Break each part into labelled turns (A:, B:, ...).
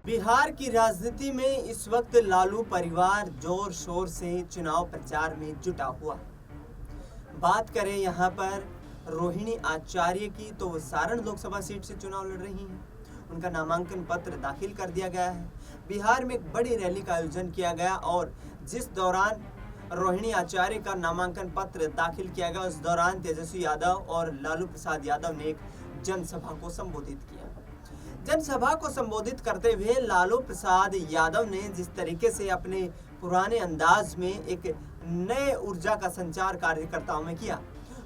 A: बिहार की राजनीति में इस वक्त लालू परिवार जोर शोर से चुनाव प्रचार में जुटा हुआ है। बात करें यहाँ पर रोहिणी आचार्य की, तो वो सारण लोकसभा सीट से चुनाव लड़ रही हैं। उनका नामांकन पत्र दाखिल कर दिया गया है। बिहार में एक बड़ी रैली का आयोजन किया गया और जिस दौरान रोहिणी आचार्य का नामांकन पत्र दाखिल किया गया, उस दौरान तेजस्वी यादव और लालू प्रसाद यादव ने एक जनसभा को संबोधित किया। जनसभा को संबोधित करते हुए लालू प्रसाद यादव ने जिस तरीके से अपने पुराने अंदाज में एक नए ऊर्जा का संचार कार्यकर्ताओं में किया,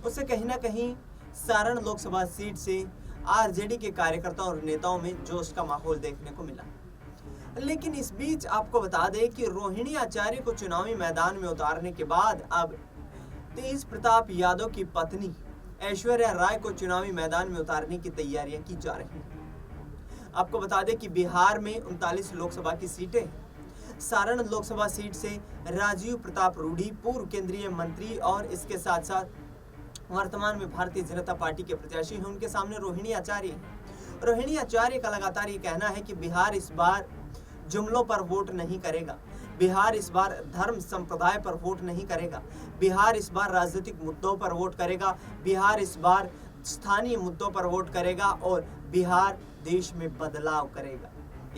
A: उससे कहीं ना कहीं सारण लोकसभा सीट से आरजेडी के कार्यकर्ताओं और नेताओं में जोश का माहौल देखने को मिला। लेकिन इस बीच आपको बता दें कि रोहिणी आचार्य को चुनावी मैदान में उतारने के बाद अब तेज प्रताप यादव की पत्नी ऐश्वर्या राय को चुनावी मैदान में उतारने की तैयारियां की जा रही हैं। आपको बता दें कि बिहार में 39 लोकसभा की सीटें हैं। सारण लोकसभा सीट से राजीव प्रताप रूडी पूर्व केंद्रीय मंत्री और इसके साथ साथ वर्तमान में भारतीय जनता पार्टी के प्रत्याशी हैं, उनके सामने रोहिणी आचार्य हैं। रोहिणी आचार्य का लगातार ये कहना है कि बिहार इस बार जुमलों पर वोट नहीं करेगा, बिहार इस बार धर्म संप्रदाय पर वोट नहीं करेगा, बिहार इस बार राजनीतिक मुद्दों पर वोट करेगा, बिहार इस बार स्थानीय मुद्दों पर वोट करेगा और बिहार देश में बदलाव करेगा।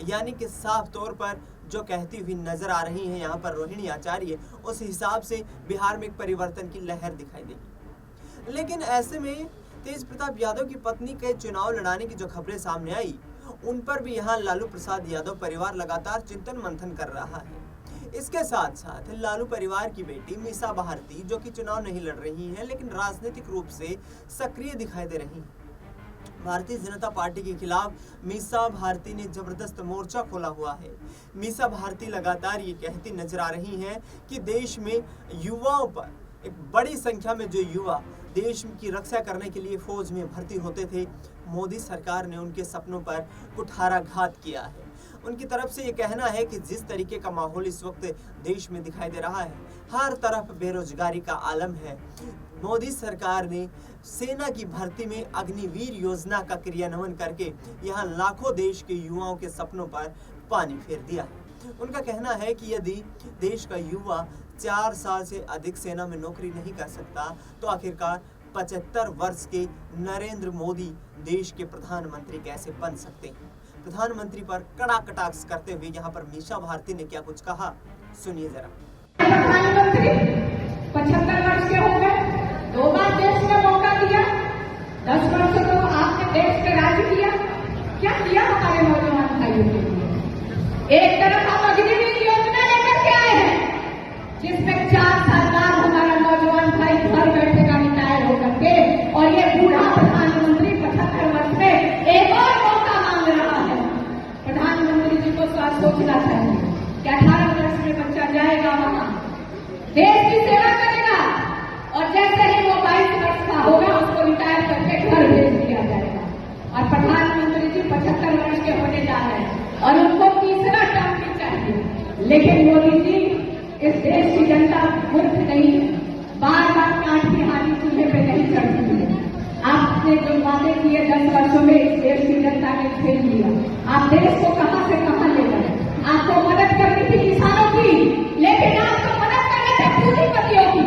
A: यानी कि साफ तौर पर जो कहती हुई नजर आ रही है यहाँ पर रोहिणी आचार्य, उस हिसाब से बिहार में एक परिवर्तन की लहर दिखाई देगी। लेकिन ऐसे में तेज प्रताप यादव की पत्नी के चुनाव लड़ाने की जो खबरें सामने आई, उन पर भी यहाँ लालू प्रसाद यादव परिवार लगातार चिंतन मंथन कर रहा है। इसके साथ साथ लालू परिवार की बेटी मीसा भारती, जो कि चुनाव नहीं लड़ रही है लेकिन राजनीतिक रूप से सक्रिय दिखाई दे रही है। भारतीय जनता पार्टी के खिलाफ मीसा भारती ने जबरदस्त मोर्चा खोला हुआ है। मीसा भारती लगातार ये कहती नजर आ रही हैं कि देश में युवाओं पर, एक बड़ी संख्या में जो युवा देश की रक्षा करने के लिए फौज में भर्ती होते थे, मोदी सरकार ने उनके सपनों पर कुठाराघात किया है। उनकी तरफ से ये कहना है कि जिस तरीके का माहौल इस वक्त देश में दिखाई दे रहा है, हर तरफ बेरोजगारी का आलम है, मोदी सरकार ने सेना की भर्ती में अग्निवीर योजना का क्रियान्वयन करके यहाँ लाखों देश के युवाओं के सपनों पर पानी फेर दिया है। उनका कहना है कि यदि देश का युवा 4 साल से अधिक सेना में नौकरी नहीं कर सकता, तो आखिरकार 75 वर्ष के नरेंद्र मोदी देश के प्रधानमंत्री कैसे बन सकते हैं। प्रधानमंत्री पर कड़ा कटाक्ष करते हुए यहाँ पर मीसा भारती ने क्या कुछ कहा, सुनिए जरा।
B: प्रधानमंत्री 75 वर्ष के हो गए, 2 बार देश में मौका दिया, 10 वर्ष तो आपने देश पे राज किया। क्या किया हमारे नौजवान भाइयों के लिए? एक तरफ हम अग्निवीर योजना लेकर के आए हैं, जिसमें 4 साल बाद हमारा नौजवान भाई घर बैठेगा रिटायर होकर के, और ये बूढ़ा प्रधानमंत्री 75 वर्ष में एक और मौका मांग रहा है। प्रधानमंत्री जी को सोचना चाहिए कि 18 वर्ष में बच्चा जाएगा वहां, देश की सेवा करेगा, और जैसे ही वो 22 वर्ष का होगा उसको रिटायर करके घर भेज दिया जाएगा। और प्रधानमंत्री जी 75 वर्ष के होने जा रहे हैं और उनको तीसरा टर्म भी चाहिए। लेकिन मोदी जी, इस देश की जनता मूर्ख नहीं है, बार बार काट की हाथी चूल्हे पे नहीं चढ़ती है। आपने जो वादे किए 10 वर्षों में इस देश की जनता ने खेल लिया। आप देश को कहां से कहां ले गए। आपको मदद करनी थी किसानों की, लेकिन आपको मदद करने थे पूंजीपतियों की।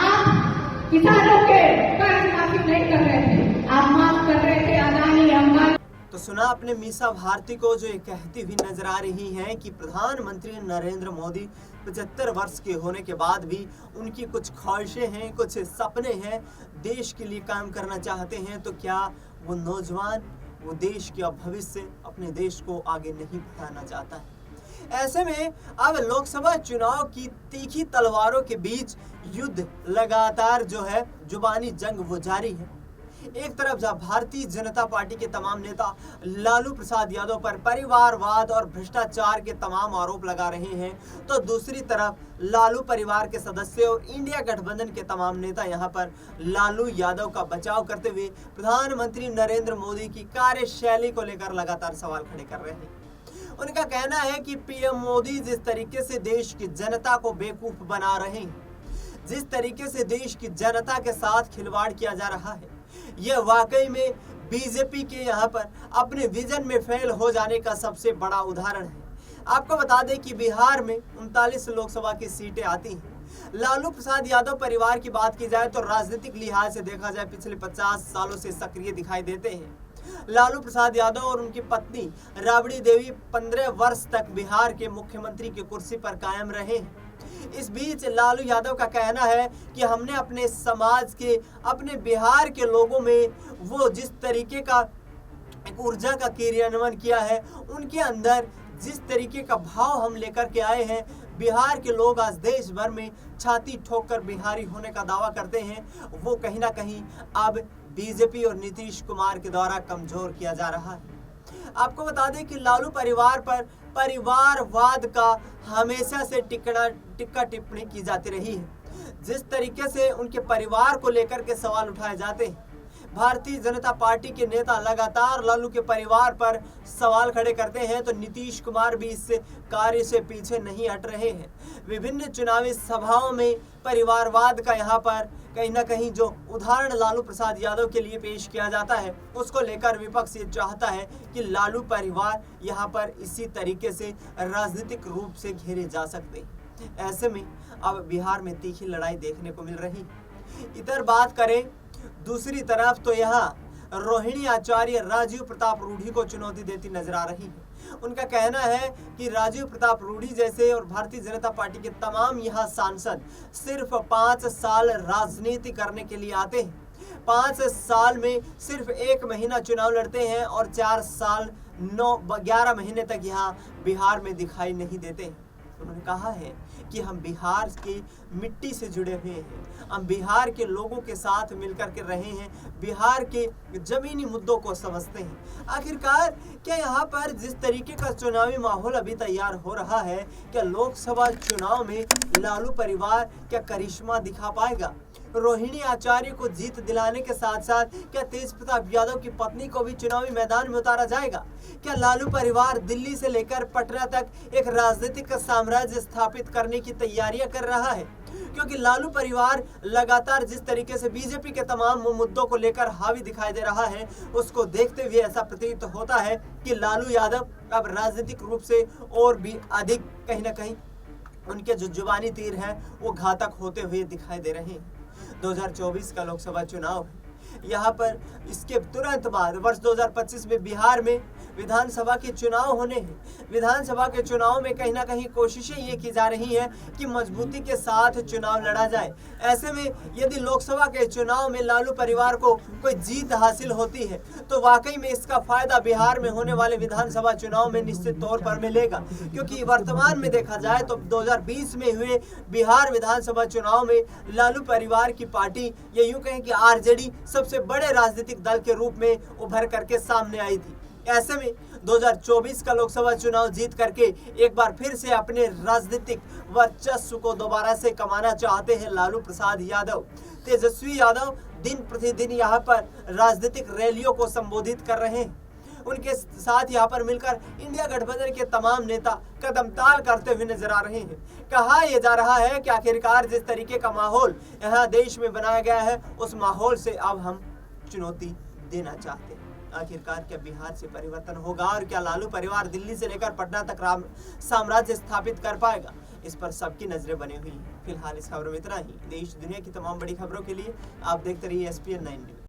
B: आप किसानों के कर्ज माफी नहीं कर रहे थे, आप माफ कर रहे थे अदानी अंबानी।
A: तो सुना अपने मीसा भारती को, जो ये कहती हुई नजर आ रही हैं कि प्रधानमंत्री नरेंद्र मोदी 75 वर्ष के होने के बाद भी उनकी कुछ ख्वाहिशें हैं, कुछ सपने हैं, देश के लिए काम करना चाहते हैं। तो क्या वो नौजवान, वो देश का भविष्य, अपने देश को आगे नहीं बढ़ाना चाहता है? ऐसे में अब लोकसभा चुनाव की तीखी तलवारों के बीच युद्ध लगातार जो है, जुबानी जंग वो जारी है। एक तरफ जहां भारतीय जनता पार्टी के तमाम नेता लालू प्रसाद यादव पर परिवारवाद और भ्रष्टाचार के तमाम आरोप लगा रहे हैं, तो दूसरी तरफ लालू परिवार के सदस्य और इंडिया गठबंधन के तमाम नेता यहां पर लालू यादव का बचाव करते हुए प्रधानमंत्री नरेंद्र मोदी की कार्यशैली को लेकर लगातार सवाल खड़े कर रहे हैं। उनका कहना है कि पीएम मोदी जिस तरीके से देश की जनता को बेवकूफ बना रहे हैं, जिस तरीके से देश की जनता के साथ खिलवाड़ किया जा रहा है, यह वाकई में बीजेपी के यहाँ पर अपने विजन में फेल हो जाने का सबसे बड़ा उदाहरण है। आपको बता दें कि बिहार में 39 लोकसभा की सीटें आती हैं। लालू प्रसाद यादव परिवार की बात की जाए तो राजनीतिक लिहाज से देखा जाए पिछले 50 सालों से सक्रिय दिखाई देते हैं। लालू प्रसाद यादव और उनकी पत्नी राबड़ी देवी 15 वर्ष तक बिहार के मुख्यमंत्री की कुर्सी पर कायम रहे हैं। इस बीच लालू यादव का कहना है कि हमने अपने समाज के, अपने बिहार के लोगों में वो जिस तरीके का एक ऊर्जा का क्रियान्वयन किया है, उनके अंदर जिस तरीके का भाव हम लेकर के आए हैं, बिहार के लोग आज देश भर में छाती ठोक कर बिहारी होने का दावा करते हैं, वो कहीं ना कहीं अब बीजेपी और नीतीश कुमार के द्वारा कमजोर किया जा रहा है। आपको बता दें कि लालू परिवार पर परिवारवाद का हमेशा से टिक्का टिप्पणी की जाती रही है। जिस तरीके से उनके परिवार को लेकर के सवाल उठाए जाते हैं, भारतीय जनता पार्टी के नेता लगातार लालू के परिवार पर सवाल खड़े करते हैं, तो नीतीश कुमार भी इस कार्य से पीछे नहीं हट रहे हैं। विभिन्न चुनावी सभाओं में परिवारवाद का यहाँ पर कहीं ना कहीं जो उदाहरण लालू प्रसाद यादव के लिए पेश किया जाता है, उसको लेकर विपक्ष ये चाहता है कि लालू परिवार यहाँ पर इसी तरीके से राजनीतिक रूप से घेरे जा सकते हैं। ऐसे में अब बिहार में तीखी लड़ाई देखने को मिल रही। इधर बात करें दूसरी तरफ तो यहाँ रोहिणी आचार्य राजीव प्रताप रूढ़ी को चुनौती देती नजर आ रही है। उनका कहना है कि राजीव प्रताप रूढ़ी जैसे और भारतीय जनता पार्टी के तमाम यहाँ सांसद सिर्फ 5 साल राजनीति करने के लिए आते हैं। 5 साल में सिर्फ 1 महीना चुनाव लड़ते हैं और 4 साल 11 महीने तक यहाँ बिहार में दिखाई नहीं देते हैं। उन्होंने कहा है कि हम बिहार की मिट्टी से जुड़े हुए हैं, हम बिहार के लोगों के साथ मिलकर के रहे हैं, बिहार के जमीनी मुद्दों को समझते हैं। आखिरकार क्या यहाँ पर जिस तरीके का चुनावी माहौल अभी तैयार हो रहा है, क्या लोकसभा चुनाव में लालू परिवार क्या करिश्मा दिखा पाएगा? रोहिणी आचार्य को जीत दिलाने के साथ साथ क्या तेज प्रताप यादव की पत्नी को भी चुनावी मैदान में उतारा जाएगा? क्या लालू परिवार दिल्ली से लेकर पटना तक एक राजनीतिक साम्राज्य स्थापित करने की तैयारियां कर रहा है? क्योंकि लालू परिवार लगातार जिस तरीके से बीजेपी के तमाम मुद्दों को लेकर हावी दिखाई दे रहा है, उसको देखते हुए ऐसा प्रतीत होता है कि लालू यादव अब राजनीतिक रूप से और भी अधिक कहीं ना कहीं उनके जो जुबानी तीर है वो घातक होते हुए दिखाई दे रहे हैं। 2024 का लोकसभा चुनाव है। यहाँ पर इसके तुरंत बाद वर्ष 2025 में बिहार में विधानसभा के चुनाव होने हैं। विधानसभा के चुनाव में कहीं ना कहीं कोशिशें ये की जा रही हैं कि मजबूती के साथ चुनाव लड़ा जाए। ऐसे में यदि लोकसभा के चुनाव में लालू परिवार को कोई जीत हासिल होती है तो वाकई में इसका फायदा बिहार में होने वाले विधानसभा चुनाव में निश्चित तौर पर मिलेगा। क्योंकि वर्तमान में देखा जाए तो 2020 में हुए बिहार विधानसभा चुनाव में लालू परिवार की पार्टी, ये यूं कहें कि आरजेडी, सबसे बड़े राजनीतिक दल के रूप में उभर करके सामने आई थी। ऐसे में 2024 का लोकसभा चुनाव जीत करके एक बार फिर से अपने राजनीतिक वर्चस्व को दोबारा से कमाना चाहते हैं लालू प्रसाद यादव। तेजस्वी यादव दिन प्रतिदिन यहाँ पर राजनीतिक रैलियों को संबोधित कर रहे हैं। उनके साथ यहाँ पर मिलकर इंडिया गठबंधन के तमाम नेता कदमताल करते हुए नजर आ रहे हैं। कहा यह जा रहा है कि आखिरकार जिस तरीके का माहौल यहाँ देश में बनाया गया है, उस माहौल से अब हम चुनौती देना चाहते हैं। आखिरकार क्या बिहार से परिवर्तन होगा और क्या लालू परिवार दिल्ली से लेकर पटना तक साम्राज्य स्थापित कर पाएगा? इस पर सबकी नजरें बनी हुई हैं। फिलहाल इस खबरों में इतना ही। देश दुनिया की तमाम बड़ी खबरों के लिए आप देखते रहिए SPN 9 न्यूज।